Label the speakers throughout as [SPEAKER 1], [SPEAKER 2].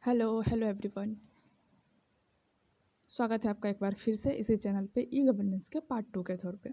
[SPEAKER 1] Hello everyone. स्वागत है आपका एक बार फिर से इसी चैनल पे ई गवर्नेंस के पार्ट 2 के तौर पे।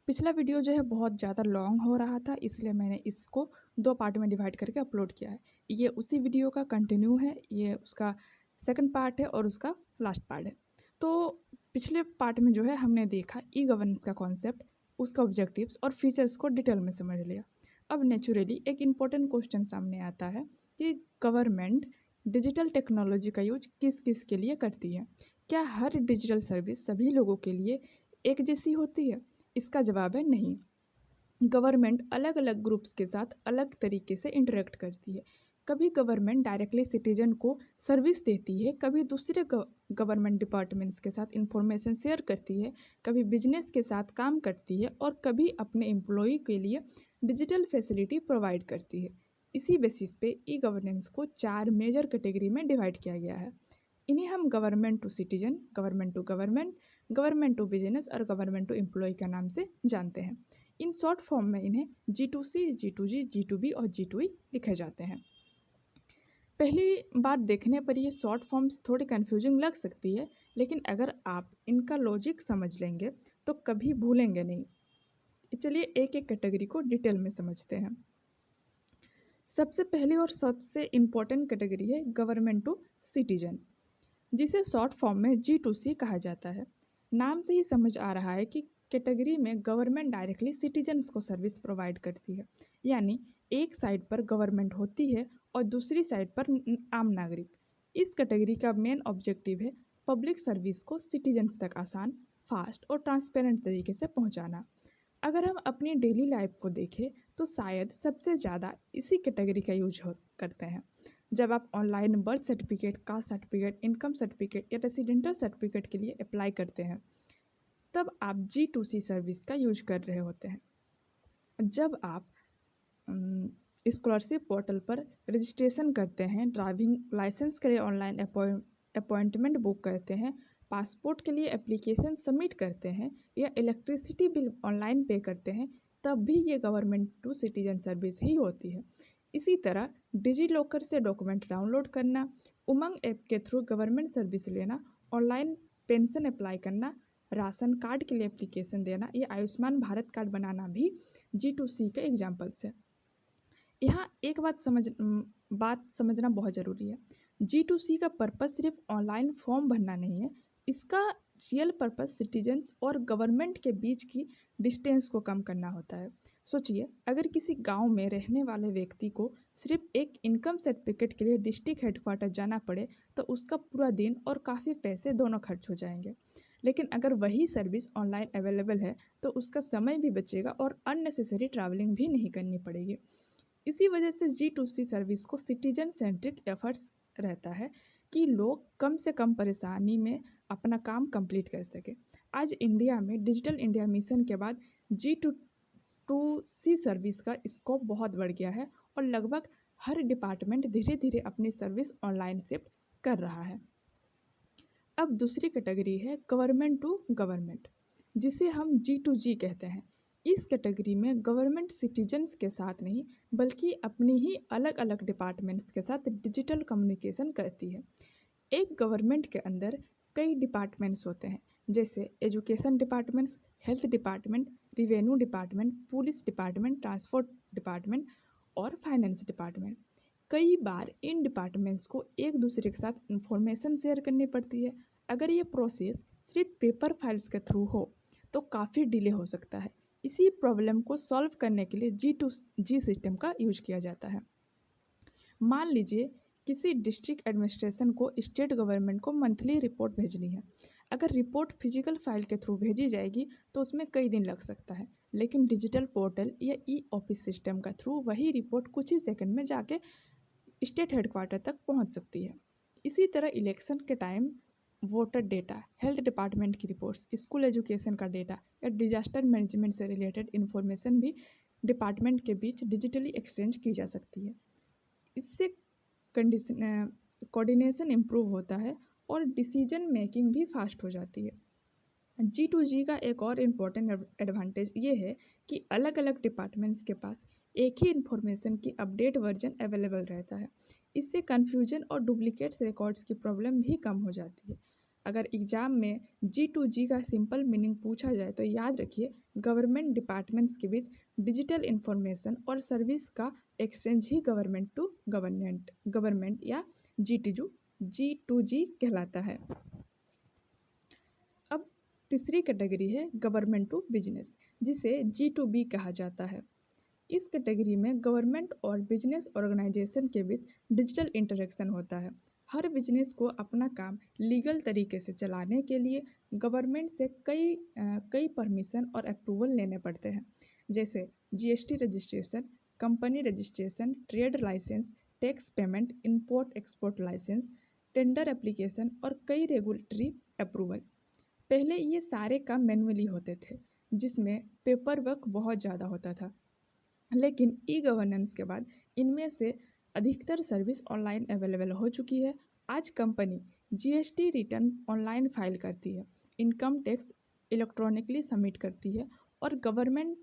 [SPEAKER 1] पिछला वीडियो जो है बहुत ज़्यादा लॉन्ग हो रहा था, इसलिए मैंने इसको 2 पार्ट में डिवाइड करके अपलोड किया है। ये उसी वीडियो का कंटिन्यू है, ये उसका सेकंड पार्ट है और उसका लास्ट पार्ट है। तो पिछले पार्ट में जो है हमने देखा ई गवर्नेंस का कॉन्सेप्ट, उसका ऑब्जेक्टिव्स और फीचर्स को डिटेल में समझ लिया। अब नेचुरली एक इम्पोर्टेंट क्वेश्चन सामने आता है कि गवर्नमेंट डिजिटल टेक्नोलॉजी का यूज किस किस के लिए करती है। क्या हर डिजिटल सर्विस सभी लोगों के लिए एक जैसी होती है? इसका जवाब है नहीं। गवर्नमेंट अलग अलग ग्रुप्स के साथ अलग तरीके से इंटरेक्ट करती है। कभी गवर्नमेंट डायरेक्टली सिटीजन को सर्विस देती है, कभी दूसरे गवर्नमेंट डिपार्टमेंट्स के साथ इंफॉर्मेशन शेयर करती है, कभी बिजनेस के साथ काम करती है और कभी अपने एम्प्लॉय के लिए डिजिटल फैसिलिटी प्रोवाइड करती है। इसी बेसिस पे ई गवर्नेंस को 4 मेजर कैटेगरी में डिवाइड किया गया है। इन्हें हम government to citizen, government to government, government to business और गवर्नमेंट टू एम्प्लॉय के नाम से जानते हैं। इन शॉर्ट फॉर्म में इन्हें G2C, G2G, G2B और G2E लिखे जाते हैं। पहली बात देखने पर ये शॉर्ट फॉर्म्स थोड़ी कन्फ्यूजिंग लग सकती है, लेकिन अगर आप इनका लॉजिक समझ लेंगे तो कभी भूलेंगे नहीं। चलिए एक एक कैटेगरी को डिटेल में समझते हैं। सबसे पहली और सबसे इम्पोर्टेंट कैटेगरी है गवर्नमेंट टू सिटीजन, जिसे शॉर्ट फॉर्म में G2C कहा जाता है। नाम से ही समझ आ रहा है कि कैटेगरी में गवर्नमेंट डायरेक्टली सिटीजन्स को सर्विस प्रोवाइड करती है, यानी एक साइड पर गवर्नमेंट होती है और दूसरी साइड पर आम नागरिक। इस कैटेगरी का मेन ऑब्जेक्टिव है पब्लिक सर्विस को सिटीजन्स तक आसान, फास्ट और ट्रांसपेरेंट तरीके से पहुंचाना। अगर हम अपनी डेली लाइफ को देखें तो शायद सबसे ज़्यादा इसी कैटेगरी का यूज करते हैं। जब आप online birth certificate, caste certificate, income certificate या रेसिडेंटल सर्टिफिकेट के लिए अप्लाई करते हैं, तब आप G2C सर्विस का यूज कर रहे होते हैं। जब आप स्कॉलरशिप पोर्टल पर रजिस्ट्रेशन करते हैं, ड्राइविंग लाइसेंस के लिए ऑनलाइन अपॉइंटमेंट बुक करते हैं, पासपोर्ट के लिए एप्लीकेशन सबमिट करते हैं या इलेक्ट्रिसिटी बिल ऑनलाइन पे करते हैं, तब भी ये गवर्नमेंट टू सिटीजन सर्विस ही होती है। इसी तरह डिजी लॉकर से डॉक्यूमेंट डाउनलोड करना, उमंग ऐप के थ्रू गवर्नमेंट सर्विस लेना, ऑनलाइन पेंशन अप्लाई करना, राशन कार्ड के लिए एप्लीकेशन देना या आयुष्मान भारत कार्ड बनाना भी G2C के एग्जाम्पल्स है। यहाँ एक बात समझना बहुत ज़रूरी है। G2C का पर्पस सिर्फ ऑनलाइन फॉर्म भरना नहीं है, इसका रियल पर्पस सिटीजन्स और गवर्नमेंट के बीच की डिस्टेंस को कम करना होता है। सोचिए, अगर किसी गांव में रहने वाले व्यक्ति को सिर्फ एक इनकम सर्टिफिकेट के लिए डिस्ट्रिक्ट हेडक्वार्टर जाना पड़े तो उसका पूरा दिन और काफ़ी पैसे दोनों खर्च हो जाएंगे। लेकिन अगर वही सर्विस ऑनलाइन अवेलेबल है तो उसका समय भी बचेगा और अननेसेसरी ट्रैवलिंग भी नहीं करनी पड़ेगी। इसी वजह से G2C सर्विस को सिटीजन सेंट्रिक एफर्ट्स रहता है कि लोग कम से कम परेशानी में अपना काम कंप्लीट कर सके। आज इंडिया में डिजिटल इंडिया मिशन के बाद G2C सर्विस का स्कोप बहुत बढ़ गया है और लगभग हर डिपार्टमेंट धीरे धीरे अपनी सर्विस ऑनलाइन शिफ्ट कर रहा है। अब दूसरी कैटेगरी है गवर्नमेंट टू गवर्नमेंट, जिसे हम G2G कहते हैं। इस कैटेगरी में गवर्नमेंट सिटीजन्स के साथ नहीं बल्कि अपनी ही अलग अलग डिपार्टमेंट्स के साथ डिजिटल कम्युनिकेशन करती है। एक गवर्नमेंट के अंदर कई डिपार्टमेंट्स होते हैं, जैसे education departments, health department, revenue department, police department, transport department और फाइनेंस डिपार्टमेंट। कई बार इन डिपार्टमेंट्स को एक दूसरे के साथ इंफॉर्मेशन शेयर करनी पड़ती है। अगर ये प्रोसेस सिर्फ पेपर फाइल्स के थ्रू हो तो काफ़ी डिले हो सकता है। इसी प्रॉब्लम को सॉल्व करने के लिए G2G सिस्टम का यूज किया जाता है। मान लीजिए किसी डिस्ट्रिक्ट एडमिनिस्ट्रेशन को स्टेट गवर्नमेंट को मंथली रिपोर्ट भेजनी है। अगर रिपोर्ट फिजिकल फाइल के थ्रू भेजी जाएगी तो उसमें कई दिन लग सकता है, लेकिन डिजिटल पोर्टल या ई ऑफिस सिस्टम का थ्रू वही रिपोर्ट कुछ ही सेकंड में जाके स्टेट हेडक्वार्टर तक पहुंच सकती है। इसी तरह इलेक्शन के time voter data, health department की रिपोर्ट्स, स्कूल एजुकेशन का डेटा या डिजास्टर मैनेजमेंट से रिलेटेड इन्फॉर्मेशन भी डिपार्टमेंट के बीच डिजिटली एक्सचेंज की जा सकती है। इससे कोऑर्डिनेशन इम्प्रूव होता है और डिसीजन मेकिंग भी फास्ट हो जाती है। G2G का एक और इम्पॉर्टेंट एडवांटेज ये है कि अलग अलग डिपार्टमेंट्स के पास एक ही इन्फॉर्मेशन की अपडेट वर्जन अवेलेबल रहता है। इससे कन्फ्यूजन और डुप्लीकेट्स रिकॉर्ड्स की प्रॉब्लम भी कम हो जाती है। अगर एग्जाम में G2G का सिंपल मीनिंग पूछा जाए तो याद रखिए, गवर्नमेंट डिपार्टमेंट्स के बीच डिजिटल इंफॉर्मेशन और सर्विस का एक्सचेंज ही गवर्नमेंट टू गवर्नमेंट या G2G कहलाता है। अब तीसरी कैटेगरी है गवर्नमेंट टू बिजनेस, जिसे G2B कहा जाता है। इस कैटेगरी में गवर्नमेंट और बिजनेस ऑर्गेनाइजेशन के बीच डिजिटल इंटरेक्शन होता है। हर बिजनेस को अपना काम लीगल तरीके से चलाने के लिए गवर्नमेंट से कई परमिशन और अप्रूवल लेने पड़ते हैं, जैसे GST registration, company registration, trade license, tax payment, import export license, tender application और कई रेगुलेटरी अप्रूवल। पहले ये सारे काम मैनुअली होते थे, जिसमें पेपर वर्क बहुत ज़्यादा होता था, लेकिन ई गवर्नेंस के बाद इनमें से अधिकतर सर्विस ऑनलाइन अवेलेबल हो चुकी है। आज company GST return online file करती है, इनकम टैक्स इलेक्ट्रॉनिकली सबमिट करती है और गवर्नमेंट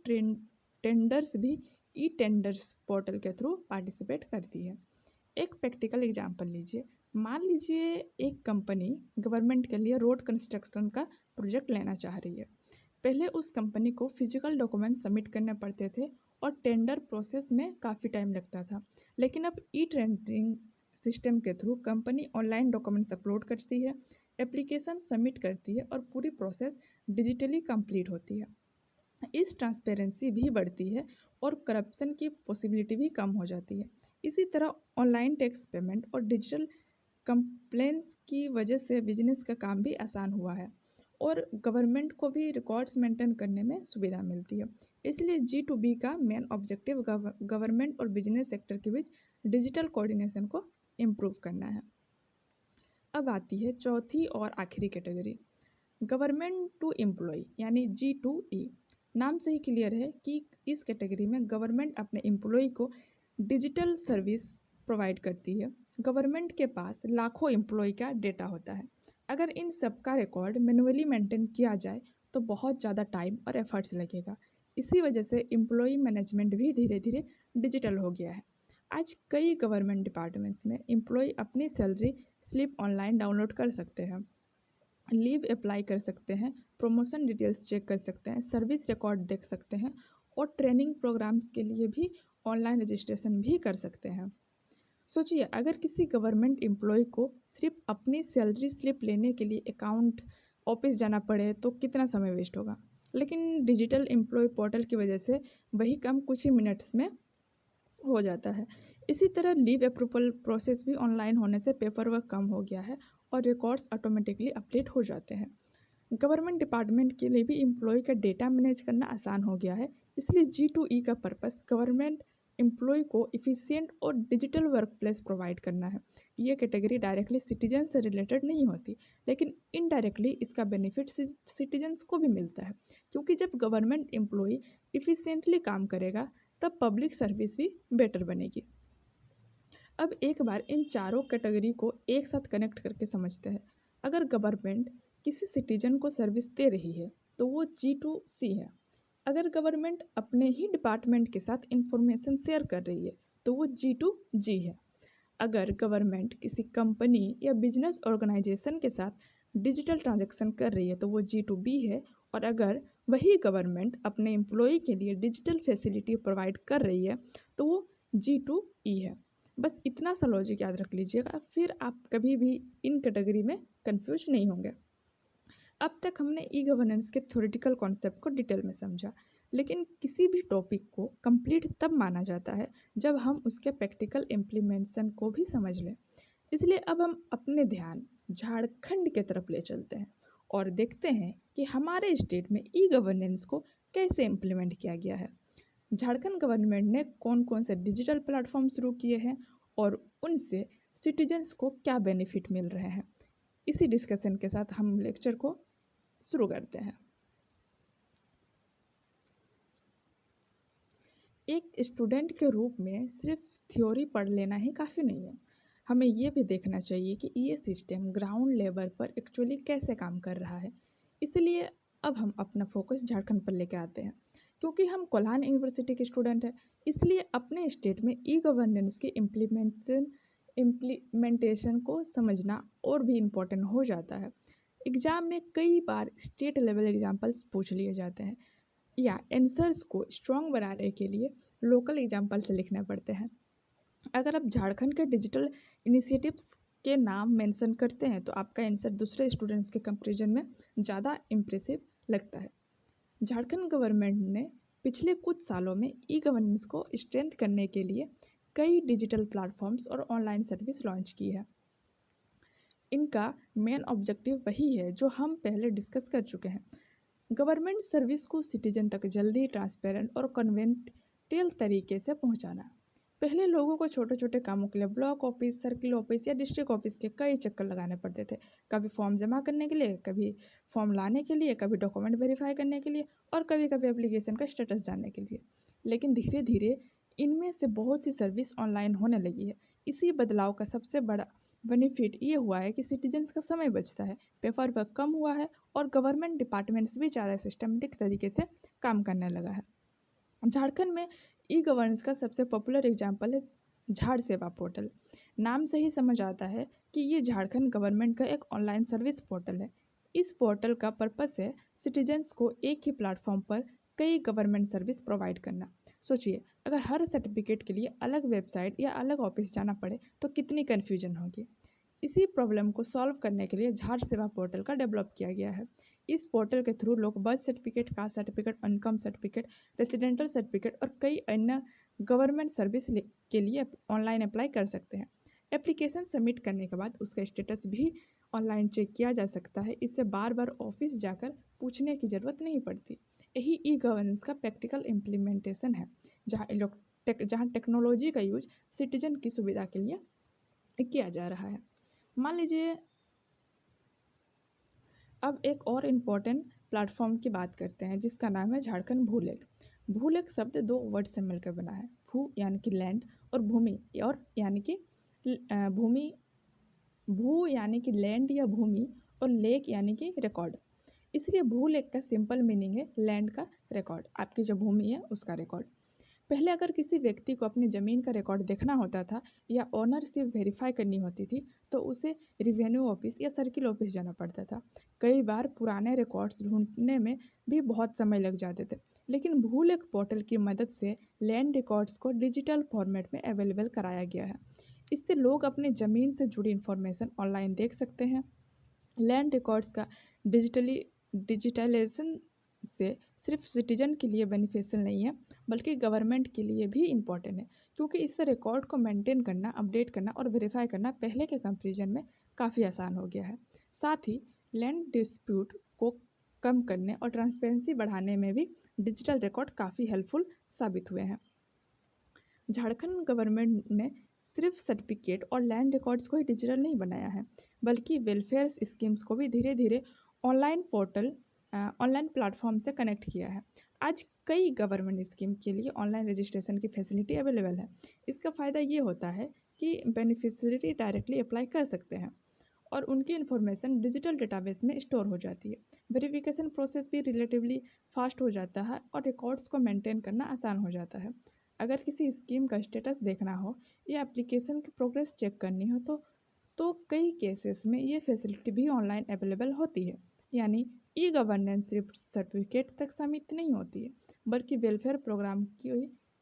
[SPEAKER 1] टेंडर्स भी ई टेंडर्स पोर्टल के थ्रू पार्टिसिपेट करती है। एक प्रैक्टिकल एग्जांपल लीजिए। मान लीजिए एक कंपनी गवर्नमेंट के लिए रोड कंस्ट्रक्शन का प्रोजेक्ट लेना चाह रही है। पहले उस कंपनी को फिजिकल डॉक्यूमेंट सबमिट करने पड़ते थे और टेंडर प्रोसेस में काफ़ी टाइम लगता था, लेकिन अब ई टेंडरिंग सिस्टम के through company online documents upload करती है, एप्लीकेशन सबमिट करती है और पूरी प्रोसेस डिजिटली कंप्लीट होती है। इस ट्रांसपेरेंसी भी बढ़ती है और करप्शन की पॉसिबिलिटी भी कम हो जाती है। इसी तरह ऑनलाइन टैक्स पेमेंट और डिजिटल कंप्लेंट्स की वजह से बिजनेस का काम भी आसान हुआ है और गवर्नमेंट को भी रिकॉर्ड्स मेंटेन करने में सुविधा मिलती है। इसलिए G2B का मेन ऑब्जेक्टिव गवर्नमेंट और बिजनेस सेक्टर के बीच डिजिटल कोऑर्डिनेशन को इम्प्रूव करना है। अब आती है चौथी और आखिरी कैटेगरी, गवर्नमेंट टू एम्प्लॉय यानी G2E। नाम से ही क्लियर है कि इस कैटेगरी में गवर्नमेंट अपने एम्प्लॉय को डिजिटल सर्विस प्रोवाइड करती है। गवर्नमेंट के पास लाखों एम्प्लॉय का डेटा होता है। अगर इन सब का रिकॉर्ड मैनुअली मेंटेन किया जाए तो बहुत ज़्यादा टाइम और एफर्ट्स लगेगा। इसी वजह से एम्प्लॉय मैनेजमेंट भी धीरे धीरे डिजिटल हो गया है। आज कई गवर्नमेंट डिपार्टमेंट्स में एम्प्लॉय अपनी सैलरी स्लिप ऑनलाइन डाउनलोड कर सकते हैं, लीव अप्लाई कर सकते हैं, प्रमोशन डिटेल्स चेक कर सकते हैं, सर्विस रिकॉर्ड देख सकते हैं और ट्रेनिंग प्रोग्राम्स के लिए भी ऑनलाइन रजिस्ट्रेशन भी कर सकते हैं। सोचिए, अगर किसी गवर्नमेंट एम्प्लॉय को सिर्फ अपनी सैलरी स्लिप लेने के लिए अकाउंट ऑफिस जाना पड़े तो कितना समय वेस्ट होगा। लेकिन डिजिटल एम्प्लॉय पोर्टल की वजह से वही काम कुछ ही मिनट्स में हो जाता है। इसी तरह लीव अप्रूवल प्रोसेस भी ऑनलाइन होने से पेपर वर्क कम हो गया है और रिकॉर्ड्स ऑटोमेटिकली अपडेट हो जाते हैं। गवर्नमेंट डिपार्टमेंट के लिए भी एम्प्लॉय का डेटा मैनेज करना आसान हो गया है। इसलिए G2E का पर्पस गवर्नमेंट एम्प्लॉय को इफ़िशिएंट और डिजिटल वर्क प्लेस प्रोवाइड करना है। ये कैटेगरी डायरेक्टली सिटीजन से रिलेटेड नहीं होती, लेकिन इनडायरेक्टली इसका बेनिफिट सिटीजन्स को भी मिलता है, क्योंकि जब गवर्नमेंट एम्प्लॉय इफ़िशिएंटली काम करेगा तब पब्लिक सर्विस भी बेटर बनेगी। अब एक बार इन चारों कैटेगरी को एक साथ कनेक्ट करके समझते हैं। अगर गवर्नमेंट किसी सिटीजन को सर्विस दे रही है तो वो G2C है। अगर गवर्नमेंट अपने ही डिपार्टमेंट के साथ इंफॉर्मेशन शेयर कर रही है तो वो G2G है। अगर गवर्नमेंट किसी कंपनी या बिजनेस ऑर्गेनाइजेशन के साथ डिजिटल ट्रांजैक्शन कर रही है तो वो G2B है। और अगर वही गवर्नमेंट अपने एम्प्लॉय के लिए डिजिटल फैसिलिटी प्रोवाइड कर रही है तो वो G2E है। बस इतना सा लॉजिक याद रख लीजिएगा, फिर आप कभी भी इन कैटेगरी में कंफ्यूज नहीं होंगे। अब तक हमने ई गवर्नेंस के थ्योरेटिकल कॉन्सेप्ट को डिटेल में समझा, लेकिन किसी भी टॉपिक को कंप्लीट तब माना जाता है जब हम उसके प्रैक्टिकल इम्प्लीमेंटेशन को भी समझ लें। इसलिए अब हम अपने ध्यान झारखंड के तरफ ले चलते हैं और देखते हैं कि हमारे स्टेट में ई गवर्नेंस को कैसे इम्प्लीमेंट किया गया है। झारखंड गवर्नमेंट ने कौन कौन से डिजिटल प्लेटफॉर्म शुरू किए हैं और उनसे सिटीजन्स को क्या बेनिफिट मिल रहे हैं। इसी डिस्कशन के साथ हम लेक्चर को शुरू करते हैं। एक स्टूडेंट के रूप में सिर्फ थ्योरी पढ़ लेना ही काफ़ी नहीं है, हमें ये भी देखना चाहिए कि ये सिस्टम ग्राउंड लेवल पर एक्चुअली कैसे काम कर रहा है। इसलिए अब हम अपना फोकस झारखंड पर लेके आते हैं। क्योंकि हम कोल्हान यूनिवर्सिटी के स्टूडेंट हैं, इसलिए अपने स्टेट में ई गवर्नेंस की इम्प्लीमेंटेशन इम्प्लीमेंटेशन को समझना और भी इम्पोर्टेंट हो जाता है। एग्ज़ाम में कई बार स्टेट लेवल एग्जाम्पल्स पूछ लिए जाते हैं या आंसर्स को स्ट्रॉन्ग बनाने के लिए लोकल एग्जाम्पल से लिखने पड़ते हैं। अगर आप झारखंड के डिजिटल इनिशिएटिव्स के नाम मेंशन करते हैं तो आपका आंसर दूसरे स्टूडेंट्स के कंपैरिजन में ज़्यादा इम्प्रेसिव लगता है। झारखंड गवर्नमेंट ने पिछले कुछ सालों में ई गवर्नेंस को स्ट्रेंथ करने के लिए कई डिजिटल प्लेटफॉर्म्स और ऑनलाइन सर्विस लॉन्च की है। इनका मेन ऑब्जेक्टिव वही है जो हम पहले डिस्कस कर चुके हैं, गवर्नमेंट सर्विस को सिटीजन तक जल्दी, ट्रांसपेरेंट और कन्वीनियंट तरीके से पहुंचाना। पहले लोगों को छोटे छोटे कामों के लिए ब्लॉक ऑफिस, सर्किल ऑफिस या डिस्ट्रिक्ट ऑफिस के कई चक्कर लगाने पड़ते थे। कभी फॉर्म जमा करने के लिए, कभी फॉर्म लाने के लिए, कभी डॉक्यूमेंट वेरीफाई करने के लिए और कभी कभी एप्लीकेशन का स्टेटस जानने के लिए। लेकिन धीरे धीरे इनमें से बहुत सी सर्विस ऑनलाइन होने लगी है। इसी बदलाव का सबसे बड़ा बेनिफिट ये हुआ है कि सिटीजन्स का समय बचता है, पेपर वर्क कम हुआ है और गवर्नमेंट डिपार्टमेंट्स भी ज़्यादा सिस्टमेटिक तरीके से काम करने लगा है। झारखंड में ई गवर्नेंस का सबसे पॉपुलर एग्जाम्पल है झाड़ सेवा पोर्टल। नाम से ही समझ आता है कि ये झारखंड गवर्नमेंट का एक ऑनलाइन सर्विस पोर्टल है। इस पोर्टल का पर्पस है सिटीजन्स को एक ही प्लेटफॉर्म पर कई गवर्नमेंट सर्विस प्रोवाइड करना। सोचिए, अगर हर सर्टिफिकेट के लिए अलग वेबसाइट या अलग ऑफिस जाना पड़े तो कितनी कन्फ्यूजन होगी। इसी प्रॉब्लम को सॉल्व करने के लिए झाड़ सेवा पोर्टल का डेवलप किया गया है। इस पोर्टल के थ्रू लोग birth certificate, caste certificate, income certificate, residential certificate और कई अन्य गवर्नमेंट सर्विस के लिए ऑनलाइन अप्लाई कर सकते हैं। एप्लीकेशन सबमिट करने के बाद उसका स्टेटस भी ऑनलाइन चेक किया जा सकता है। इससे बार बार ऑफिस जाकर पूछने की ज़रूरत नहीं पड़ती। यही ई गवर्नेंस का प्रैक्टिकल इम्प्लीमेंटेशन है, जहाँ टेक्नोलॉजी का यूज सिटीजन की सुविधा के लिए किया जा रहा है। मान लीजिए, अब एक और इम्पॉर्टेंट प्लेटफॉर्म की बात करते हैं जिसका नाम है झारखंड भूलेख। भूलेख शब्द दो वर्ड से मिलकर बना है, भू यानी कि लैंड और भूमि और यानी कि भूमि, भू यानी कि लैंड या भूमि और लेख यानी कि रिकॉर्ड। इसलिए भूलेख का सिंपल मीनिंग है लैंड का रिकॉर्ड, आपकी जो भूमि है उसका रिकॉर्ड। पहले अगर किसी व्यक्ति को अपनी ज़मीन का रिकॉर्ड देखना होता था या ओनरशिप वेरीफाई करनी होती थी तो उसे रिवेन्यू ऑफिस या सर्किल ऑफिस जाना पड़ता था। कई बार पुराने रिकॉर्ड्स ढूंढने में भी बहुत समय लग जाते थे। लेकिन भूलेख पोर्टल की मदद से लैंड रिकॉर्ड्स को डिजिटल फॉर्मेट में अवेलेबल कराया गया है। इससे लोग अपनी ज़मीन से जुड़ी इन्फॉर्मेशन ऑनलाइन देख सकते हैं। लैंड रिकॉर्ड्स का डिजिटलाइजेशन से सिर्फ सिटीजन के लिए बेनिफिशियल नहीं है बल्कि गवर्नमेंट के लिए भी इम्पॉर्टेंट है, क्योंकि इससे रिकॉर्ड को मेंटेन करना, अपडेट करना और वेरीफाई करना पहले के कंपैरिजन में काफ़ी आसान हो गया है। साथ ही लैंड डिस्प्यूट को कम करने और ट्रांसपेरेंसी बढ़ाने में भी डिजिटल रिकॉर्ड काफ़ी हेल्पफुल साबित हुए हैं। झारखंड गवर्नमेंट ने सिर्फ सर्टिफिकेट और लैंड रिकॉर्ड्स को ही डिजिटल नहीं बनाया है बल्कि वेलफेयर स्कीम्स को भी धीरे धीरे ऑनलाइन प्लेटफॉर्म से कनेक्ट किया है। आज कई गवर्नमेंट स्कीम के लिए ऑनलाइन रजिस्ट्रेशन की फैसिलिटी अवेलेबल है। इसका फ़ायदा ये होता है कि बेनिफिशियरी डायरेक्टली अप्लाई कर सकते हैं और उनकी इन्फॉर्मेशन डिजिटल डेटाबेस में स्टोर हो जाती है। वेरिफिकेशन प्रोसेस भी रिलेटिवली फास्ट हो जाता है और रिकॉर्ड्स को मेंटेन करना आसान हो जाता है। अगर किसी स्कीम का स्टेटस देखना हो या एप्लीकेशन की प्रोग्रेस चेक करनी हो तो कई केसेस में ये फैसिलिटी भी ऑनलाइन अवेलेबल होती है। यानी ई गवर्नेंस सिर्फ सर्टिफिकेट तक सीमित नहीं होती है बल्कि वेलफेयर प्रोग्राम की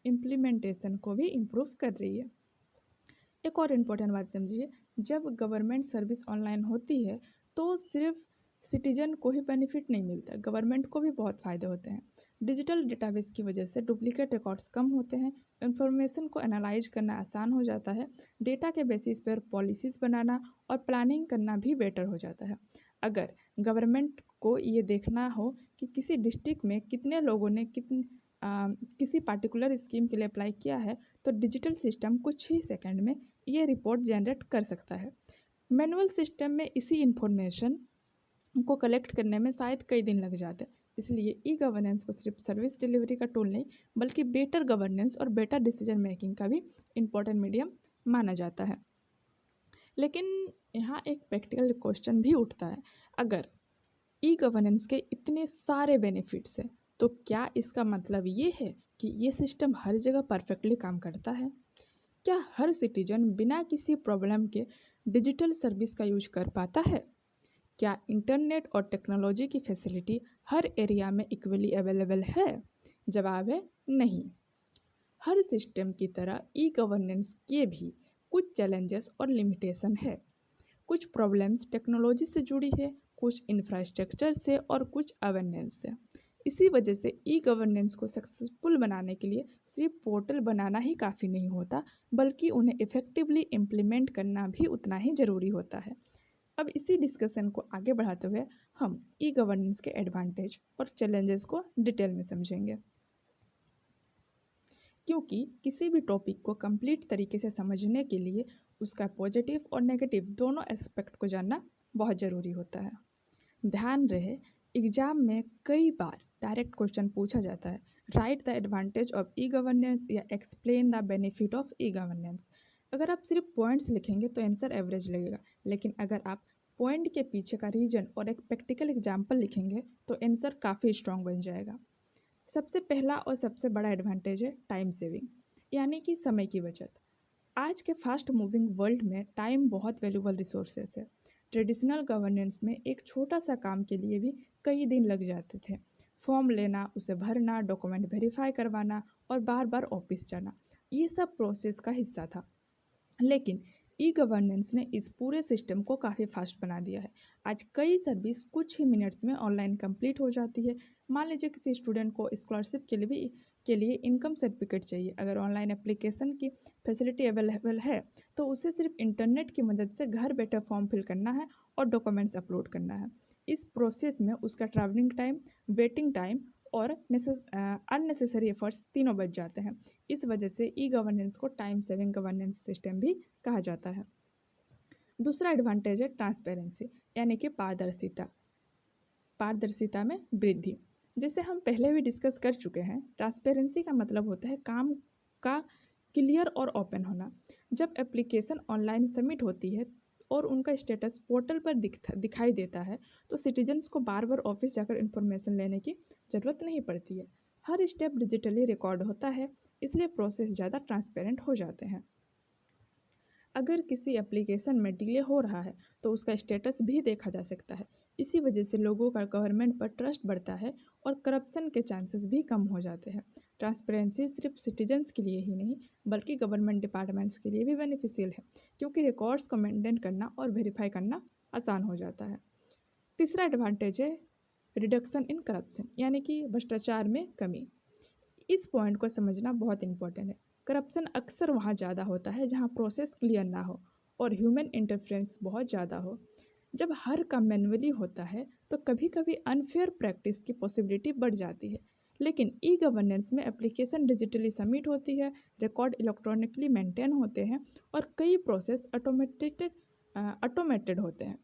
[SPEAKER 1] इम्प्लीमेंटेशन को भी इम्प्रूव कर रही है। एक और इम्पोर्टेंट बात समझिए, जब गवर्नमेंट सर्विस ऑनलाइन होती है तो सिर्फ सिटीजन को ही बेनिफिट नहीं मिलता, गवर्नमेंट को भी बहुत फ़ायदे होते हैं। डिजिटल डेटाबेस की वजह से डुप्लीकेट रिकॉर्ड्स कम होते हैं, इंफॉर्मेशन को एनालाइज करना आसान हो जाता है, डेटा के बेसिस पर पॉलिसीज़ बनाना और प्लानिंग करना भी बेटर हो जाता है। अगर गवर्नमेंट को ये देखना हो कि किसी डिस्ट्रिक्ट में कितने लोगों ने किसी पार्टिकुलर स्कीम के लिए अप्लाई किया है तो डिजिटल सिस्टम कुछ ही सेकंड में ये रिपोर्ट जनरेट कर सकता है। मैनुअल सिस्टम में इसी इंफॉर्मेशन को कलेक्ट करने में शायद कई दिन लग जाते हैं। इसलिए ई गवर्नेंस को सिर्फ सर्विस डिलीवरी का टूल नहीं बल्कि बेटर गवर्नेंस और बेटर डिसीजन मेकिंग का भी इम्पोर्टेंट मीडियम माना जाता है। लेकिन यहाँ एक प्रैक्टिकल क्वेश्चन भी उठता है, अगर ई गवर्नेंस के इतने सारे बेनिफिट्स हैं तो क्या इसका मतलब ये है कि ये सिस्टम हर जगह परफेक्टली काम करता है? क्या हर सिटीजन बिना किसी प्रॉब्लम के डिजिटल सर्विस का यूज कर पाता है? क्या इंटरनेट और टेक्नोलॉजी की फैसिलिटी हर एरिया में इक्वली अवेलेबल है? जवाब है नहीं। हर सिस्टम की तरह ई गवर्नेंस के भी कुछ चैलेंजेस और लिमिटेशन है। कुछ प्रॉब्लम्स टेक्नोलॉजी से जुड़ी है, कुछ इंफ्रास्ट्रक्चर से और कुछ अवेयरनेस से। इसी वजह से ई गवर्नेंस को सक्सेसफुल बनाने के लिए सिर्फ पोर्टल बनाना ही काफ़ी नहीं होता, बल्कि उन्हें इफ़ेक्टिवली इम्प्लीमेंट करना भी उतना ही ज़रूरी होता है। अब इसी डिस्कशन को आगे बढ़ाते हुए हम ई गवर्नेंस के एडवांटेज और चैलेंजेस को डिटेल में समझेंगे, क्योंकि किसी भी टॉपिक को कंप्लीट तरीके से समझने के लिए उसका पॉजिटिव और नेगेटिव दोनों एस्पेक्ट को जानना बहुत ज़रूरी होता है। ध्यान रहे, एग्जाम में कई बार डायरेक्ट क्वेश्चन पूछा जाता है, write the advantage of e governance या explain the benefit of e governance. अगर आप सिर्फ पॉइंट्स लिखेंगे तो आंसर एवरेज लगेगा, लेकिन अगर आप पॉइंट के पीछे का रीजन और एक प्रैक्टिकल एग्जाम्पल लिखेंगे तो आंसर काफ़ी स्ट्रॉन्ग बन जाएगा। सबसे पहला और सबसे बड़ा एडवांटेज है टाइम सेविंग, यानी कि समय की बचत। आज के फास्ट मूविंग वर्ल्ड में टाइम बहुत वैल्यूबल रिसोर्सेस है। ट्रेडिशनल गवर्नेंस में एक छोटा सा काम के लिए भी कई दिन लग जाते थे। फॉर्म लेना, उसे भरना, डॉक्यूमेंट वेरीफाई करवाना और बार बार ऑफिस जाना, ये सब प्रोसेस का हिस्सा था। लेकिन ई गवर्नेंस ने इस पूरे सिस्टम को काफ़ी फास्ट बना दिया है। आज कई सर्विस कुछ ही मिनट्स में ऑनलाइन कंप्लीट हो जाती है। मान लीजिए किसी स्टूडेंट को स्कॉलरशिप के लिए इनकम सर्टिफिकेट चाहिए। अगर ऑनलाइन एप्लीकेशन की फैसिलिटी अवेलेबल है तो उसे सिर्फ इंटरनेट की मदद से घर बैठे फॉर्म फिल करना है और डॉक्यूमेंट्स अपलोड करना है। इस प्रोसेस में उसका ट्रैवलिंग टाइम, वेटिंग टाइम और अननेसेसरी एफर्ट्स तीनों बच जाते हैं। इस वजह से ई गवर्नेंस को टाइम सेविंग गवर्नेंस सिस्टम भी कहा जाता है। दूसरा एडवांटेज है ट्रांसपेरेंसी, यानी कि पारदर्शिता। पारदर्शिता में वृद्धि। जैसे हम पहले भी डिस्कस कर चुके हैं, ट्रांसपेरेंसी का मतलब होता है काम का क्लियर और ओपन होना। जब एप्लीकेशन ऑनलाइन सबमिट होती है और उनका स्टेटस पोर्टल पर दिखाई देता है तो सिटीजन्स को बार बार ऑफिस जाकर इंफॉर्मेशन लेने की ज़रूरत नहीं पड़ती है। हर स्टेप डिजिटली रिकॉर्ड होता है, इसलिए प्रोसेस ज़्यादा ट्रांसपेरेंट हो जाते हैं। अगर किसी एप्लीकेशन में डिले हो रहा है तो उसका स्टेटस भी देखा जा सकता है। इसी वजह से लोगों का गवर्नमेंट पर ट्रस्ट बढ़ता है और करप्शन के चांसेस भी कम हो जाते हैं। ट्रांसपेरेंसी सिर्फ सिटीजन्स के लिए ही नहीं बल्कि गवर्नमेंट डिपार्टमेंट्स के लिए भी बेनिफिशियल है, क्योंकि रिकॉर्ड्स को मेंटेन करना और वेरीफाई करना आसान हो जाता है। तीसरा एडवांटेज है रिडक्शन इन करप्शन, यानी कि भ्रष्टाचार में कमी। इस पॉइंट को समझना बहुत इंपॉर्टेंट है। करप्शन अक्सर वहाँ ज़्यादा होता है जहाँ प्रोसेस क्लियर ना हो और ह्यूमन इंटरफेरेंस बहुत ज़्यादा हो। जब हर काम मैन्युअली होता है तो कभी कभी अनफेयर प्रैक्टिस की पॉसिबिलिटी बढ़ जाती है। लेकिन ई गवर्नेंस में एप्लीकेशन डिजिटली सबमिट होती है, रिकॉर्ड इलेक्ट्रॉनिकली मेंटेन होते हैं और कई प्रोसेस ऑटोमेटेड होते हैं।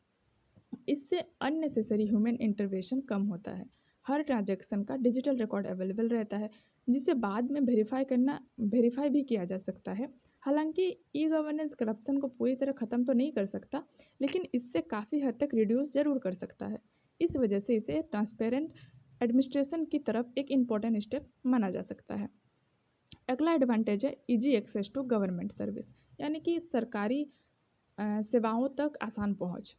[SPEAKER 1] इससे अननेसेसरी ह्यूमन इंटरवेंशन कम होता है। हर ट्रांजैक्शन का डिजिटल रिकॉर्ड अवेलेबल रहता है, जिसे बाद में वेरीफाई भी किया जा सकता है। हालांकि ई गवर्नेंस करप्शन को पूरी तरह ख़त्म तो नहीं कर सकता, लेकिन इससे काफ़ी हद तक रिड्यूस ज़रूर कर सकता है। इस वजह से इसे ट्रांसपेरेंट एडमिनिस्ट्रेशन की तरफ एक इम्पॉर्टेंट स्टेप माना जा सकता है। अगला एडवांटेज है easy access to government service, यानी कि सरकारी सेवाओं तक आसान पहुंच।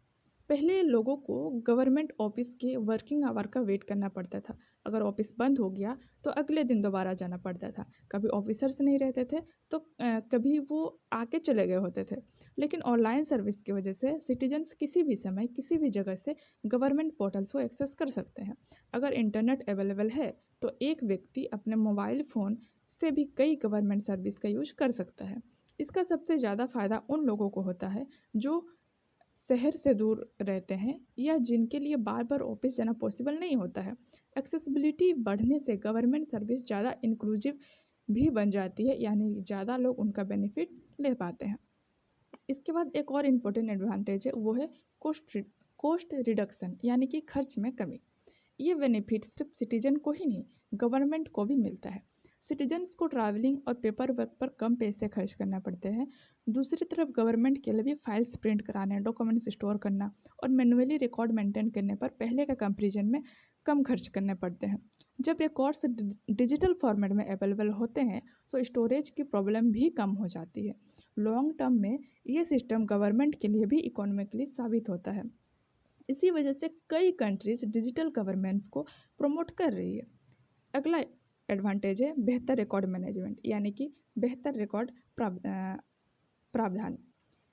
[SPEAKER 1] पहले लोगों को गवर्नमेंट ऑफिस के वर्किंग आवर का वेट करना पड़ता था। अगर ऑफिस बंद हो गया तो अगले दिन दोबारा जाना पड़ता था। कभी ऑफिसर्स नहीं रहते थे तो कभी वो आके चले गए होते थे। लेकिन ऑनलाइन सर्विस की वजह से सिटीजन्स किसी भी समय किसी भी जगह से गवर्नमेंट पोर्टल्स को एक्सेस कर सकते हैं। अगर इंटरनेट अवेलेबल है तो एक व्यक्ति अपने मोबाइल फ़ोन से भी कई गवर्नमेंट सर्विस का यूज कर सकता है। इसका सबसे ज़्यादा फ़ायदा उन लोगों को होता है जो शहर से दूर रहते हैं या जिनके लिए बार बार ऑफिस जाना पॉसिबल नहीं होता है। एक्सेसिबिलिटी बढ़ने से गवर्नमेंट सर्विस ज़्यादा इंक्लूसिव भी बन जाती है, यानी ज़्यादा लोग उनका बेनिफिट ले पाते हैं। इसके बाद एक और इम्पोर्टेंट एडवांटेज है, वो है कॉस्ट रिडक्शन, यानी कि खर्च में कमी। ये बेनिफिट सिर्फ सिटीजन को ही नहीं, गवर्नमेंट को भी मिलता है। सिटीजन्स को ट्रैवलिंग और पेपर वर्क पर कम पैसे खर्च करना पड़ते हैं। दूसरी तरफ गवर्नमेंट के लिए भी फाइल्स प्रिंट कराने, डॉक्यूमेंट्स स्टोर करना और मैनुअली रिकॉर्ड मेंटेन करने पर पहले के कंपेरिजन में कम खर्च करने पड़ते हैं। जब रिकॉर्ड्स डिजिटल फॉर्मेट में अवेलेबल होते हैं तो स्टोरेज की प्रॉब्लम भी कम हो जाती है। लॉन्ग टर्म में ये सिस्टम गवर्नमेंट के लिए भी इकोनॉमिकली साबित होता है। इसी वजह से कई कंट्रीज डिजिटल गवर्नेंस को प्रमोट कर रही है। अगला एडवांटेज है बेहतर रिकॉर्ड मैनेजमेंट, यानी कि बेहतर रिकॉर्ड प्रावधान।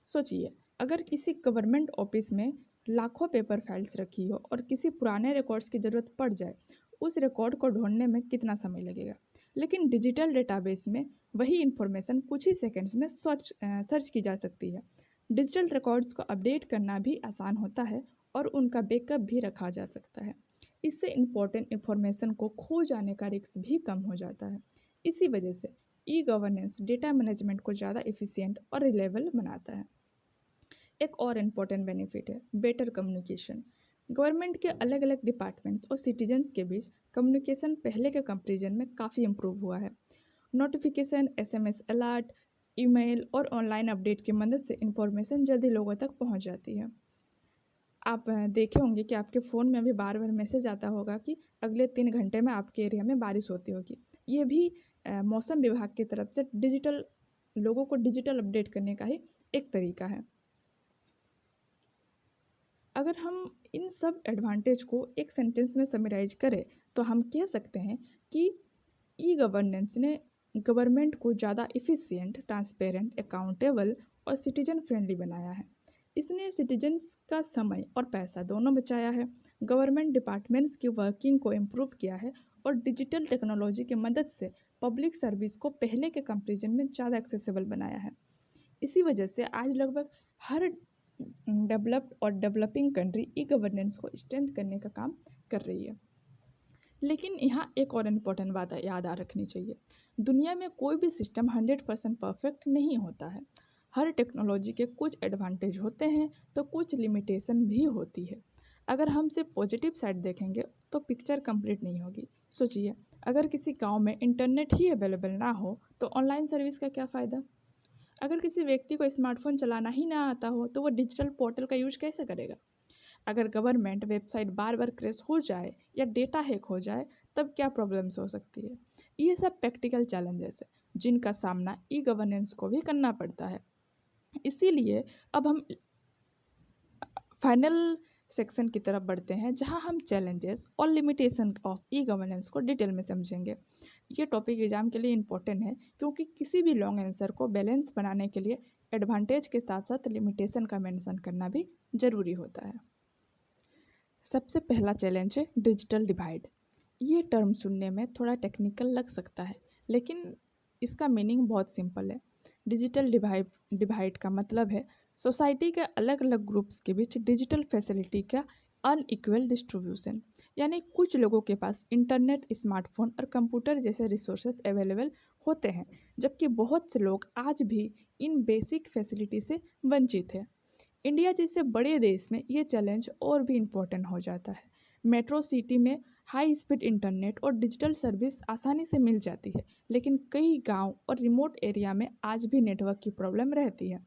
[SPEAKER 1] सोचिए, अगर किसी गवर्नमेंट ऑफिस में लाखों पेपर फाइल्स रखी हो और किसी पुराने रिकॉर्ड्स की ज़रूरत पड़ जाए, उस रिकॉर्ड को ढूंढने में कितना समय लगेगा। लेकिन डिजिटल डेटाबेस में वही इंफॉर्मेशन कुछ ही सेकंड्स में सर्च की जा सकती है। डिजिटल रिकॉर्ड्स को अपडेट करना भी आसान होता है और उनका बैकअप भी रखा जा सकता है। इससे इम्पोर्टेंट इंफॉर्मेशन को खो जाने का रिस्क भी कम हो जाता है। इसी वजह से ई गवर्नेंस डेटा मैनेजमेंट को ज़्यादा एफिशिएंट और रिलायबल बनाता है। एक और इम्पोर्टेंट बेनिफिट है बेटर कम्युनिकेशन। गवर्नमेंट के अलग अलग डिपार्टमेंट्स और सिटीजन्स के बीच कम्युनिकेशन पहले के कंपेरिजन में काफ़ी इम्प्रूव हुआ है। नोटिफिकेशन, SMS अलर्ट, ईमेल और ऑनलाइन अपडेट की मदद से इंफॉर्मेशन जल्दी लोगों तक पहुंच जाती है। आप देखे होंगे कि आपके फ़ोन में भी बार बार मैसेज आता होगा कि अगले 3 घंटे में आपके एरिया में बारिश होती होगी। ये भी मौसम विभाग की तरफ से लोगों को डिजिटल अपडेट करने का ही एक तरीका है। अगर हम इन सब एडवांटेज को एक सेंटेंस में समराइज करें तो हम कह सकते हैं कि ई गवर्नेंस ने गवर्नमेंट को ज़्यादा इफ़िशिएंट, ट्रांसपेरेंट, अकाउंटेबल और सिटीजन फ्रेंडली बनाया है। इसने सिटीजन्स का समय और पैसा दोनों बचाया है, गवर्नमेंट डिपार्टमेंट्स की वर्किंग को इम्प्रूव किया है और डिजिटल टेक्नोलॉजी की मदद से पब्लिक सर्विस को पहले के कंपेरिजन में ज़्यादा एक्सेसिबल बनाया है। इसी वजह से आज लगभग हर डेवलप्ड और डेवलपिंग कंट्री ई गवर्नेंस को स्ट्रेंथ करने का काम कर रही है। लेकिन यहाँ एक और इम्पोर्टेंट बात याद रखनी चाहिए। दुनिया में कोई भी सिस्टम 100% परफेक्ट नहीं होता है। हर टेक्नोलॉजी के कुछ एडवांटेज होते हैं तो कुछ लिमिटेशन भी होती है। अगर हम सिर्फ पॉजिटिव साइड देखेंगे तो पिक्चर कंप्लीट नहीं होगी। सोचिए, अगर किसी गांव में इंटरनेट ही अवेलेबल ना हो तो ऑनलाइन सर्विस का क्या फ़ायदा। अगर किसी व्यक्ति को स्मार्टफोन चलाना ही ना आता हो तो वो डिजिटल पोर्टल का यूज कैसे करेगा। अगर गवर्नमेंट वेबसाइट बार बार क्रैश हो जाए या डेटा हैक हो जाए तब क्या प्रॉब्लम्स हो सकती है। ये सब प्रैक्टिकल चैलेंजेस है जिनका सामना ई गवर्नेंस को भी करना पड़ता है। इसीलिए अब हम फाइनल सेक्शन की तरफ बढ़ते हैं जहां हम चैलेंजेस और लिमिटेशन ऑफ ई गवर्नेंस को डिटेल में समझेंगे। ये टॉपिक एग्जाम के लिए इम्पोर्टेंट है क्योंकि किसी भी लॉन्ग आंसर को बैलेंस बनाने के लिए एडवांटेज के साथ साथ लिमिटेशन का मेंशन करना भी ज़रूरी होता है। सबसे पहला चैलेंज है डिजिटल डिवाइड। ये टर्म सुनने में थोड़ा टेक्निकल लग सकता है लेकिन इसका मीनिंग बहुत सिंपल है। डिजिटल डिवाइड का मतलब है सोसाइटी के अलग अलग ग्रुप्स के बीच डिजिटल फैसिलिटी का अनइक्वल डिस्ट्रीब्यूशन। यानी कुछ लोगों के पास इंटरनेट, स्मार्टफोन और कंप्यूटर जैसे रिसोर्सेज अवेलेबल होते हैं जबकि बहुत से लोग आज भी इन बेसिक फैसिलिटी से वंचित हैं। इंडिया जैसे बड़े देश में ये चैलेंज और भी इम्पोर्टेंट हो जाता है। मेट्रो सिटी में हाई स्पीड इंटरनेट और डिजिटल सर्विस आसानी से मिल जाती है लेकिन कई गांव और रिमोट एरिया में आज भी नेटवर्क की प्रॉब्लम रहती है।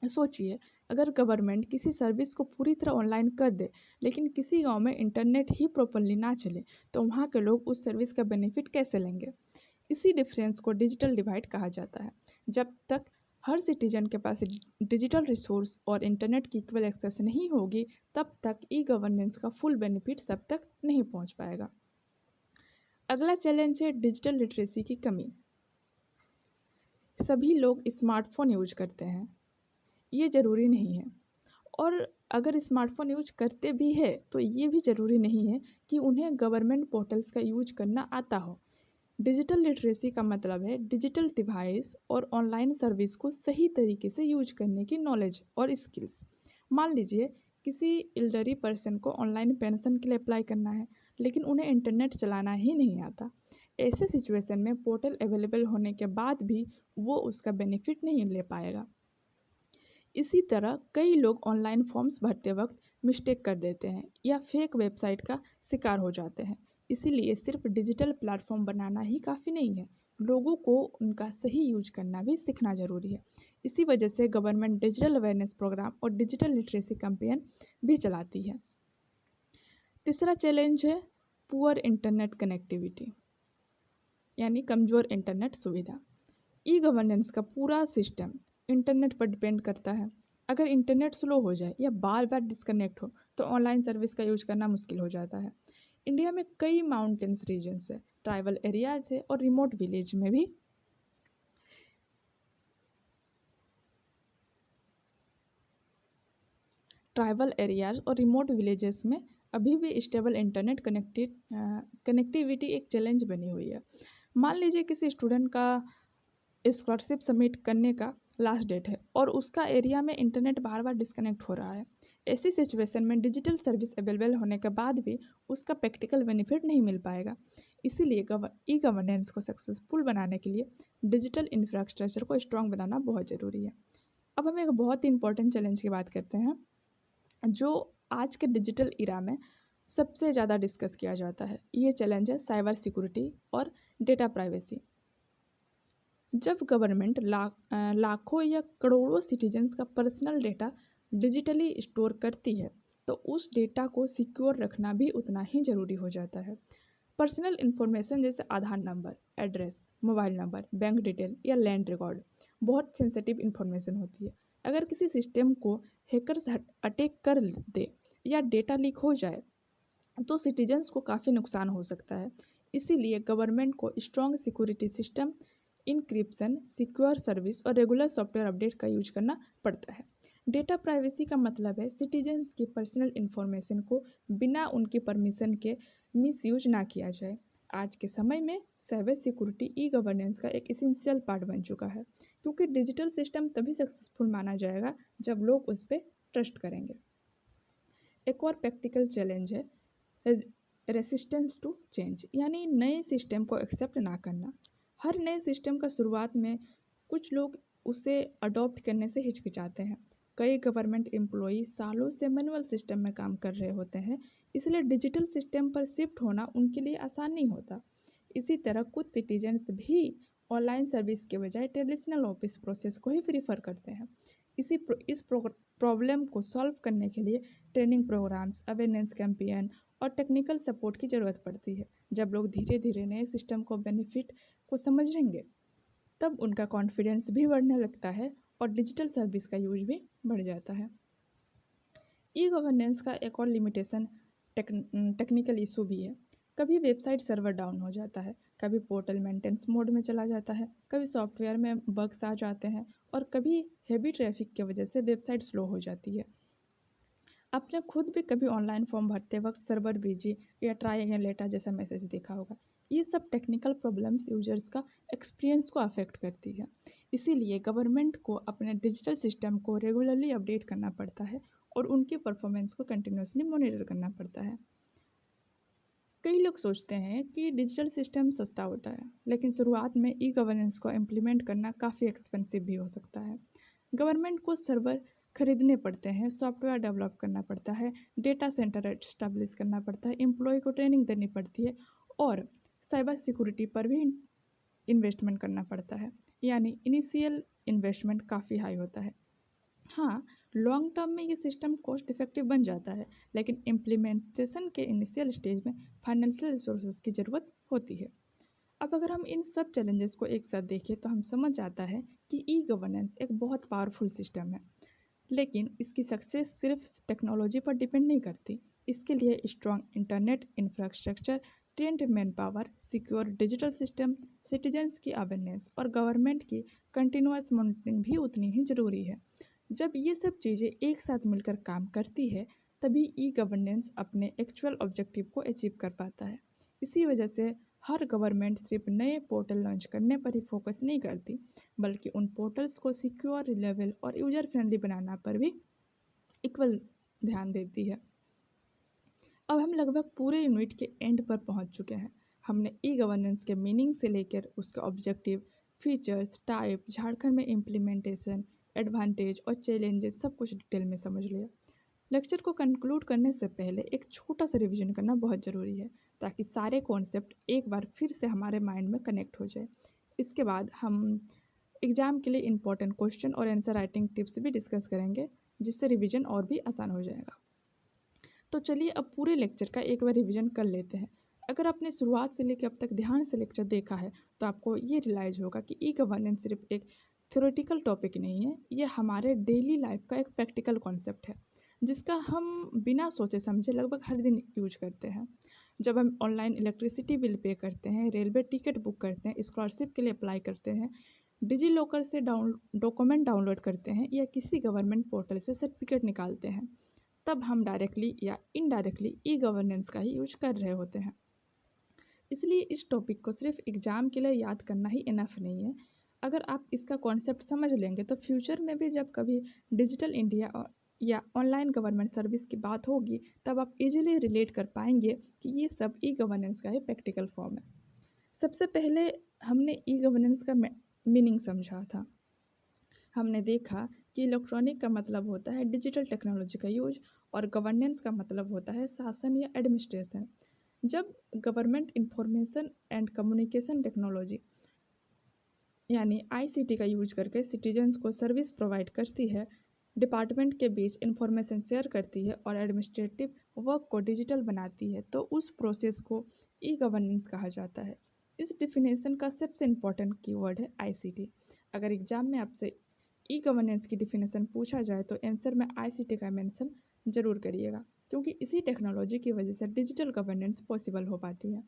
[SPEAKER 1] सोचिए, अगर गवर्नमेंट किसी सर्विस को पूरी तरह ऑनलाइन कर दे लेकिन किसी गांव में इंटरनेट ही प्रॉपरली ना चले तो वहाँ के लोग उस सर्विस का बेनिफिट कैसे लेंगे। इसी डिफरेंस को डिजिटल डिवाइड कहा जाता है। जब तक हर सिटीजन के पास डिजिटल रिसोर्स और इंटरनेट की इक्वल एक्सेस नहीं होगी तब तक ई गवर्नेंस का फुल बेनिफिट सब तक नहीं पहुंच पाएगा। अगला चैलेंज है डिजिटल लिटरेसी की कमी। सभी लोग स्मार्टफोन यूज करते हैं, ये ज़रूरी नहीं है, और अगर स्मार्टफोन यूज करते भी है तो ये भी ज़रूरी नहीं है कि उन्हें गवर्नमेंट पोर्टल्स का यूज करना आता हो। डिजिटल लिटरेसी का मतलब है डिजिटल डिवाइस और ऑनलाइन सर्विस को सही तरीके से यूज करने की नॉलेज और स्किल्स। मान लीजिए किसी एल्डरली पर्सन को ऑनलाइन पेंशन के लिए अप्लाई करना है लेकिन उन्हें इंटरनेट चलाना ही नहीं आता। ऐसे सिचुएशन में पोर्टल अवेलेबल होने के बाद भी वो उसका बेनिफिट नहीं ले पाएगा। इसी तरह कई लोग ऑनलाइन फॉर्म्स भरते वक्त मिस्टेक कर देते हैं या फेक वेबसाइट का शिकार हो जाते हैं। इसीलिए सिर्फ डिजिटल प्लेटफॉर्म बनाना ही काफ़ी नहीं है, लोगों को उनका सही यूज करना भी सीखना जरूरी है। इसी वजह से गवर्नमेंट डिजिटल अवेयरनेस प्रोग्राम और डिजिटल लिटरेसी कैंपेन भी चलाती है। तीसरा चैलेंज है पुअर इंटरनेट कनेक्टिविटी, यानी कमज़ोर इंटरनेट सुविधा। ई गवर्नेंस का पूरा सिस्टम इंटरनेट पर डिपेंड करता है। अगर इंटरनेट स्लो हो जाए या बार बार डिस्कनेक्ट हो तो ऑनलाइन सर्विस का यूज करना मुश्किल हो जाता है। इंडिया में कई माउंटेन्स रीजन्स है, ट्राइबल एरियाज है और रिमोट विलेज में भी विलेजेस में अभी भी स्टेबल इंटरनेट कनेक्टिविटी एक चैलेंज बनी हुई है। मान लीजिए किसी स्टूडेंट का स्कॉलरशिप सबमिट करने का लास्ट डेट है और उसका एरिया में इंटरनेट बार बार डिस्कनेक्ट हो रहा है। ऐसी सिचुएशन में डिजिटल सर्विस अवेलेबल होने के बाद भी उसका प्रैक्टिकल बेनिफिट नहीं मिल पाएगा। इसीलिए ई गवर्नेंस को सक्सेसफुल बनाने के लिए डिजिटल इंफ्रास्ट्रक्चर को स्ट्रॉन्ग बनाना बहुत ज़रूरी है। अब हम एक बहुत ही इंपॉर्टेंट चैलेंज की बात करते हैं जो आज के डिजिटल इरा में सबसे ज़्यादा डिस्कस किया जाता है। ये चैलेंज है साइबर सिक्योरिटी और डेटा प्राइवेसी। जब गवर्नमेंट लाखों या करोड़ों सिटीजन्स का पर्सनल डेटा डिजिटली स्टोर करती है तो उस डेटा को सिक्योर रखना भी उतना ही ज़रूरी हो जाता है। पर्सनल इन्फॉर्मेशन जैसे Aadhaar number, address, mobile number, bank detail या लैंड रिकॉर्ड बहुत सेंसिटिव इन्फॉर्मेशन होती है। अगर किसी सिस्टम को हैकर्स अटैक कर दे या डेटा लीक हो जाए तो सिटीजन्स को काफ़ी नुकसान हो सकता है। इसीलिए गवर्नमेंट को strong security system, encryption, secure service और रेगुलर सॉफ्टवेयर अपडेट का यूज करना पड़ता है। डेटा प्राइवेसी का मतलब है सिटीजन्स की पर्सनल इन्फॉर्मेशन को बिना उनकी परमिशन के मिसयूज ना किया जाए। आज के समय में साइबर सिक्योरिटी ई गवर्नेंस का एक इसेंशियल पार्ट बन चुका है, क्योंकि डिजिटल सिस्टम तभी सक्सेसफुल माना जाएगा जब लोग उस पर ट्रस्ट करेंगे। एक और प्रैक्टिकल चैलेंज है रेसिस्टेंस टू चेंज, यानी नए सिस्टम को एक्सेप्ट ना करना। हर नए सिस्टम का शुरुआत में कुछ लोग उसे अडॉप्ट करने से हिचकिचाते हैं। कई गवर्नमेंट एम्प्लॉई सालों से मैनुअल सिस्टम में काम कर रहे होते हैं, इसलिए डिजिटल सिस्टम पर शिफ्ट होना उनके लिए आसान नहीं होता। इसी तरह कुछ सिटीजन्स भी ऑनलाइन सर्विस के बजाय ट्रेडिशनल ऑफिस प्रोसेस को ही प्रीफर करते हैं। इस प्रॉब्लम को सॉल्व करने के लिए ट्रेनिंग प्रोग्राम्स, अवेयरनेस कैंपेन और टेक्निकल सपोर्ट की ज़रूरत पड़ती है। जब लोग धीरे धीरे नए सिस्टम को बेनिफिट को समझेंगे तब उनका कॉन्फिडेंस भी बढ़ने लगता है और डिजिटल सर्विस का यूज भी बढ़ जाता है। ई गवर्नेंस का एक और लिमिटेशन टेक्निकल इशू भी है। कभी वेबसाइट सर्वर डाउन हो जाता है, कभी पोर्टल मेंटेनेंस मोड में चला जाता है, कभी सॉफ्टवेयर में बग्स आ जाते हैं और कभी हेवी ट्रैफिक की वजह से वेबसाइट स्लो हो जाती है। आपने खुद भी कभी ऑनलाइन फॉर्म भरते वक्त सर्वर बिजी या ट्राई अगेन लेटर जैसा मैसेज देखा होगा। ये सब टेक्निकल प्रॉब्लम्स यूजर्स का एक्सपीरियंस को अफेक्ट करती है। इसीलिए गवर्नमेंट को अपने डिजिटल सिस्टम को रेगुलरली अपडेट करना पड़ता है और उनकी परफॉर्मेंस को कंटिन्यूसली मॉनिटर करना पड़ता है। कई लोग सोचते हैं कि डिजिटल सिस्टम सस्ता होता है, लेकिन शुरुआत में ई गवर्नेंस को इम्प्लीमेंट करना काफ़ी एक्सपेंसिव भी हो सकता है। गवर्नमेंट को सर्वर खरीदने पड़ते हैं, सॉफ्टवेयर डेवलप करना पड़ता है, डेटा सेंटर एस्टेब्लिश करना पड़ता है, एम्प्लॉय को ट्रेनिंग देनी पड़ती है और साइबर सिक्योरिटी पर भी इन्वेस्टमेंट करना पड़ता है। यानी इनिशियल इन्वेस्टमेंट काफ़ी हाई होता है। हाँ, लॉन्ग टर्म में ये सिस्टम कॉस्ट इफेक्टिव बन जाता है, लेकिन इम्प्लीमेंटेशन के इनिशियल स्टेज में फाइनेंशियल रिसोर्सेज की ज़रूरत होती है। अब अगर हम इन सब चैलेंजेस को एक साथ देखें तो हम समझ जाता है कि ई गवर्नेंस एक बहुत पावरफुल सिस्टम है, लेकिन इसकी सक्सेस सिर्फ टेक्नोलॉजी पर डिपेंड नहीं करती। इसके लिए strong internet infrastructure, trend man power, secure digital system, citizens की अवेयरनेस और गवर्नमेंट की कंटिन्यूअस मॉनिटरिंग भी उतनी ही ज़रूरी है। जब ये सब चीज़ें एक साथ मिलकर काम करती है तभी ई गवर्नेंस अपने एक्चुअल ऑब्जेक्टिव को अचीव कर पाता है। इसी वजह से हर गवर्नमेंट सिर्फ नए पोर्टल लॉन्च करने पर ही फोकस नहीं करती, बल्कि उन पोर्टल्स को सिक्योर, रिलायबल और यूजर फ्रेंडली बनाना पर भी इक्वल ध्यान देती है। अब हम लगभग पूरे यूनिट के एंड पर पहुंच चुके हैं। हमने ई गवर्नेंस के मीनिंग से लेकर उसके ऑब्जेक्टिव, फीचर्स, टाइप, झारखंड में इम्प्लीमेंटेशन, एडवांटेज और चैलेंजेस सब कुछ डिटेल में समझ लिया। लेक्चर को कंक्लूड करने से पहले एक छोटा सा रिवीजन करना बहुत ज़रूरी है, ताकि सारे कॉन्सेप्ट एक बार फिर से हमारे माइंड में कनेक्ट हो जाए। इसके बाद हम एग्ज़ाम के लिए इम्पोर्टेंट क्वेश्चन और आंसर राइटिंग टिप्स भी डिस्कस करेंगे, जिससे रिवीजन और भी आसान हो जाएगा। तो चलिए अब पूरे लेक्चर का एक बार रिवीजन कर लेते हैं। अगर आपने शुरुआत से लेकर अब तक ध्यान से लेक्चर देखा है तो आपको ये रियलाइज़ होगा कि ई गवर्नेंस सिर्फ एक थ्योरेटिकल टॉपिक नहीं है, ये हमारे डेली लाइफ का एक प्रैक्टिकल कॉन्सेप्ट है, जिसका हम बिना सोचे समझे लगभग हर दिन यूज करते हैं। जब हम ऑनलाइन इलेक्ट्रिसिटी बिल पे करते हैं, रेलवे टिकट बुक करते हैं, स्कॉलरशिप के लिए अप्लाई करते हैं, डिजी लॉकर से डॉक्यूमेंट डाउनलोड करते हैं या किसी गवर्नमेंट पोर्टल से सर्टिफिकेट निकालते हैं, तब हम डायरेक्टली या इनडायरेक्टली ई गवर्नेंस का ही यूज कर रहे होते हैं। इसलिए इस टॉपिक को सिर्फ एग्ज़ाम के लिए याद करना ही इनफ नहीं है। अगर आप इसका कॉन्सेप्ट समझ लेंगे तो फ्यूचर में भी जब कभी डिजिटल इंडिया या ऑनलाइन गवर्नमेंट सर्विस की बात होगी, तब आप इजीली रिलेट कर पाएंगे कि ये सब ई गवर्नेंस का ही प्रैक्टिकल फॉर्म है। सबसे पहले हमने ई गवर्नेंस का मीनिंग समझा था। हमने देखा कि इलेक्ट्रॉनिक का मतलब होता है डिजिटल टेक्नोलॉजी का यूज और गवर्नेंस का मतलब होता है शासन या एडमिनिस्ट्रेशन। जब government information and communication technology यानी आईसीटी का यूज करके सिटीजन्स को सर्विस प्रोवाइड करती है, डिपार्टमेंट के बीच इंफॉर्मेशन शेयर करती है और एडमिनिस्ट्रेटिव वर्क को डिजिटल बनाती है, तो उस प्रोसेस को ई गवर्नेंस कहा जाता है। इस डिफिनेशन का सबसे इम्पोर्टेंट कीवर्ड है आईसीटी। अगर एग्जाम में आपसे ई गवर्नेंस की डिफिनेशन पूछा जाए तो आंसर में आईसीटी का मेंशन जरूर करिएगा, क्योंकि इसी टेक्नोलॉजी की वजह से डिजिटल गवर्नेंस पॉसिबल हो पाती है।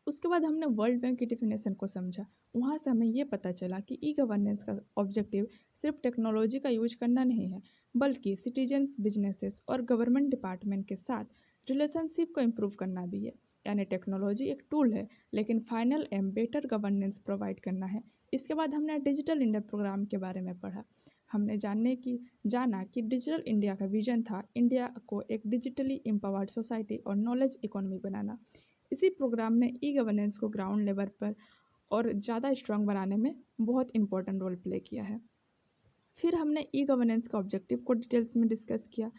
[SPEAKER 1] उसके बाद हमने वर्ल्ड बैंक की डिफिनेशन को समझा। वहाँ से हमें ये पता चला कि ई गवर्नेंस का ऑब्जेक्टिव सिर्फ टेक्नोलॉजी का यूज करना नहीं है, बल्कि सिटीजन्स, बिजनेसेस और गवर्नमेंट डिपार्टमेंट के साथ रिलेशनशिप को इम्प्रूव करना भी है। यानी टेक्नोलॉजी एक टूल है, लेकिन final am better governance provide करना है। इसके बाद हमने डिजिटल इंडिया प्रोग्राम के बारे में पढ़ा। हमने जाना कि डिजिटल इंडिया का विजन था इंडिया को एक डिजिटली एम्पावर्ड सोसाइटी और नॉलेज इकोनॉमी बनाना। इसी प्रोग्राम ने ई गवर्नेंस को ग्राउंड लेवल पर और ज़्यादा स्ट्रांग बनाने में बहुत इंपॉर्टेंट रोल प्ले किया है। फिर हमने ई गवर्नेंस का ऑब्जेक्टिव को डिटेल्स में डिस्कस किया।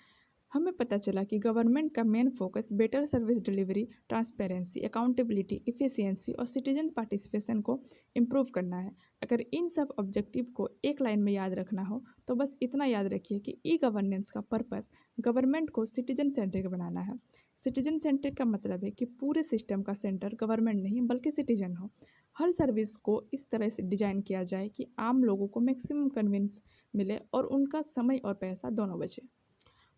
[SPEAKER 1] हमें पता चला कि गवर्नमेंट का main focus better service delivery, transparency, accountability, efficiency और सिटीजन पार्टिसिपेशन को इम्प्रूव करना है। अगर इन सब ऑब्जेक्टिव को एक लाइन में याद रखना हो तो बस इतना याद रखिए कि ई गवर्नेंस का पर्पस गवर्नमेंट को सिटीजन सेंट्रिक बनाना है। सिटीजन सेंट्रिक का मतलब है कि पूरे सिस्टम का सेंटर गवर्नमेंट नहीं बल्कि सिटीजन हो। हर सर्विस को इस तरह से डिजाइन किया जाए कि आम लोगों को मैक्सिमम कन्वीनियंस मिले और उनका समय और पैसा दोनों बचे।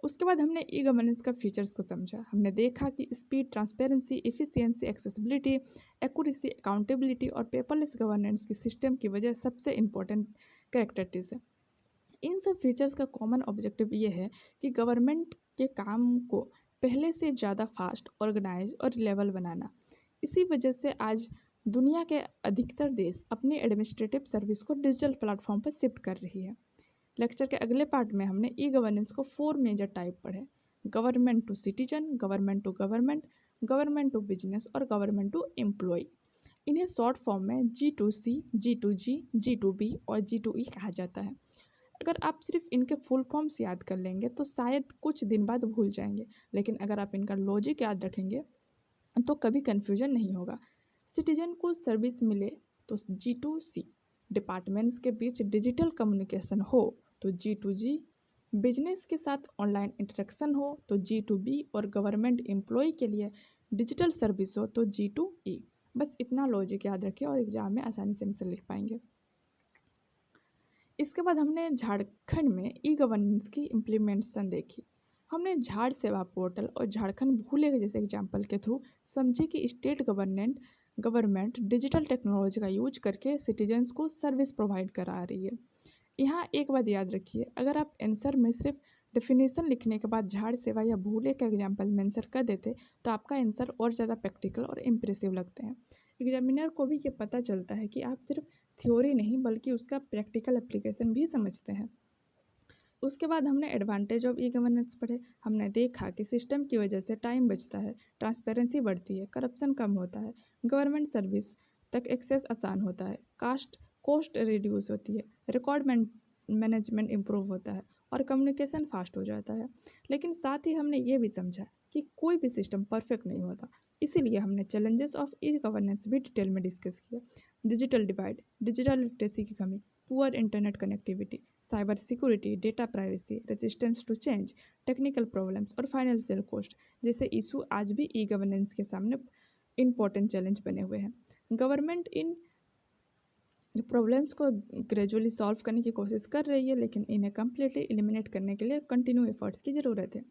[SPEAKER 1] उसके बाद हमने ई गवर्नेंस का फीचर्स को समझा। हमने देखा कि speed, transparency, efficiency, accessibility, accuracy, accountability और पेपरलेस गवर्नेंस की सिस्टम की वजह सबसे इम्पोर्टेंट कैरेक्टरिस्टिक्स है। इन सब फीचर्स का कॉमन ऑब्जेक्टिव ये है कि गवर्नमेंट के काम को पहले से ज़्यादा फास्ट, ऑर्गेनाइज और रिलेबल बनाना। इसी वजह से आज दुनिया के अधिकतर देश अपनी एडमिनिस्ट्रेटिव सर्विस को डिजिटल प्लेटफॉर्म पर शिफ्ट कर रही है। लेक्चर के अगले पार्ट में हमने ई गवर्नेंस को 4 मेजर टाइप पढ़े: government to citizen, government to government, government to business और गवर्नमेंट टू एम्प्लॉय। इन्हें शॉर्ट फॉर्म में G2C, G2G, G2B और G2E कहा जाता है। अगर आप सिर्फ इनके फुल फॉर्म्स याद कर लेंगे तो शायद कुछ दिन बाद भूल जाएंगे, लेकिन अगर आप इनका लॉजिक याद रखेंगे तो कभी कन्फ्यूजन नहीं होगा। सिटीजन को सर्विस मिले तो G2C, डिपार्टमेंट्स के बीच डिजिटल कम्युनिकेशन हो तो G2G, बिजनेस के साथ ऑनलाइन इंटरेक्शन हो तो G2B और गवर्नमेंट एम्प्लॉय के लिए डिजिटल सर्विस हो तो G2E। बस इतना लॉजिक याद रखें और एग्जाम में आसानी से आंसर लिख पाएंगे। इसके बाद हमने झारखंड में ई गवर्नेंस की इम्प्लीमेंटेशन देखी। हमने झाड़ सेवा पोर्टल और झारखंड भूले जैसे एग्जाम्पल के थ्रू समझे कि स्टेट गवर्नमेंट डिजिटल टेक्नोलॉजी का यूज करके सिटीजन्स को सर्विस प्रोवाइड करा रही है। यहाँ एक बात याद रखिए, अगर आप आंसर में सिर्फ डेफिनेशन लिखने के बाद झाड़ सेवा या भूले का एग्जाम्पल मेंशन कर देते तो आपका आंसर और ज़्यादा प्रैक्टिकल और इम्प्रेसिव लगते हैं। एग्जामिनर को भी ये पता चलता है कि आप सिर्फ थ्योरी नहीं बल्कि उसका प्रैक्टिकल एप्लीकेशन भी समझते हैं। उसके बाद हमने एडवांटेज ऑफ ई गवर्नेंस पढ़े। हमने देखा कि सिस्टम की वजह से टाइम बचता है, ट्रांसपेरेंसी बढ़ती है, करप्शन कम होता है, गवर्नमेंट सर्विस तक एक्सेस आसान होता है, कॉस्ट रिड्यूस होती है, रिकॉर्ड मैनेजमेंट इम्प्रूव होता है और कम्युनिकेशन फास्ट हो जाता है। लेकिन साथ ही हमने ये भी समझा कि कोई भी सिस्टम परफेक्ट नहीं होता, इसीलिए हमने चैलेंजेस ऑफ ई गवर्नेंस भी डिटेल में डिस्कस किया। डिजिटल डिवाइड, डिजिटल लिटरेसी की कमी, poor internet connectivity, cyber security, data privacy, resistance to change, technical problems और फाइनेंशियल कॉस्ट जैसे इशू आज भी ई गवर्नेंस के सामने इम्पोर्टेंट चैलेंज बने हुए हैं। गवर्नमेंट इन प्रॉब्लम्स को ग्रेजुअली सॉल्व करने की कोशिश कर रही है, लेकिन इन्हें कम्प्लीटली एलिमिनेट करने के लिए कंटिन्यू एफर्ट्स की ज़रूरत है।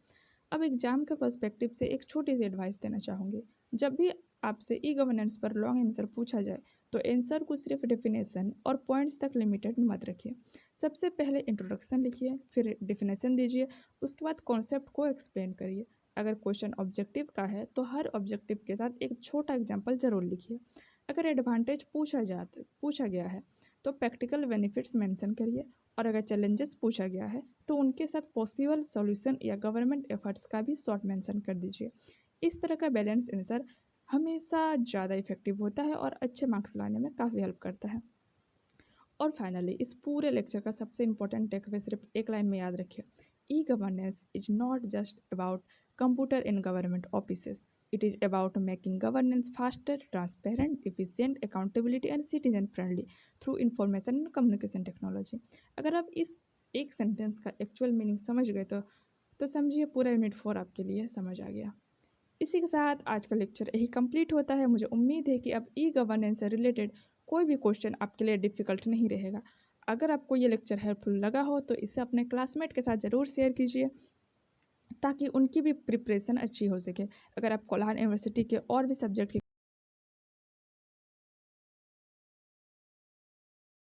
[SPEAKER 1] अब एग्जाम के पर्सपेक्टिव से एक छोटी सी एडवाइस देना चाहूँगी। जब भी आपसे ई गवर्नेंस पर लॉन्ग आंसर पूछा जाए तो आंसर को सिर्फ डेफिनेशन और पॉइंट्स तक लिमिटेड मत रखिए। सबसे पहले इंट्रोडक्शन लिखिए, फिर डेफिनेशन दीजिए, उसके बाद कॉन्सेप्ट को एक्सप्लेन करिए। अगर क्वेश्चन ऑब्जेक्टिव का है तो हर ऑब्जेक्टिव के साथ एक छोटा एग्जाम्पल जरूर लिखिए। अगर एडवांटेज पूछा गया है तो प्रैक्टिकल बेनिफिट्स मेंशन करिए, और अगर चैलेंजेस पूछा गया है तो उनके साथ पॉसिबल सॉल्यूशन या गवर्नमेंट एफर्ट्स का भी शॉर्ट मेंशन कर दीजिए। इस तरह का बैलेंस आंसर हमेशा ज़्यादा इफेक्टिव होता है और अच्छे मार्क्स लाने में काफ़ी हेल्प करता है। और फाइनली इस पूरे लेक्चर का सबसे इंपॉर्टेंट टेकअवे सिर्फ एक लाइन में याद रखिए। E governance is not just about computer in government offices, it is about making governance faster, transparent, efficient, accountability and citizen friendly through information and communication technology. अगर आप इस एक सेंटेंस का एक्चुअल मीनिंग समझ गए तो समझिए पूरा यूनिट 4 आपके लिए समझ आ गया। इसी के साथ आज का लेक्चर यही कंप्लीट होता है। मुझे उम्मीद है कि अब ई गवर्नेंस से रिलेटेड कोई भी क्वेश्चन आपके लिए डिफ़िकल्ट नहीं रहेगा। अगर आपको ये लेक्चर हेल्पफुल लगा हो तो इसे अपने क्लासमेट के साथ ज़रूर शेयर कीजिए, ताकि उनकी भी प्रिपरेशन अच्छी हो सके। अगर आप कोल्हान यूनिवर्सिटी के और भी सब्जेक्ट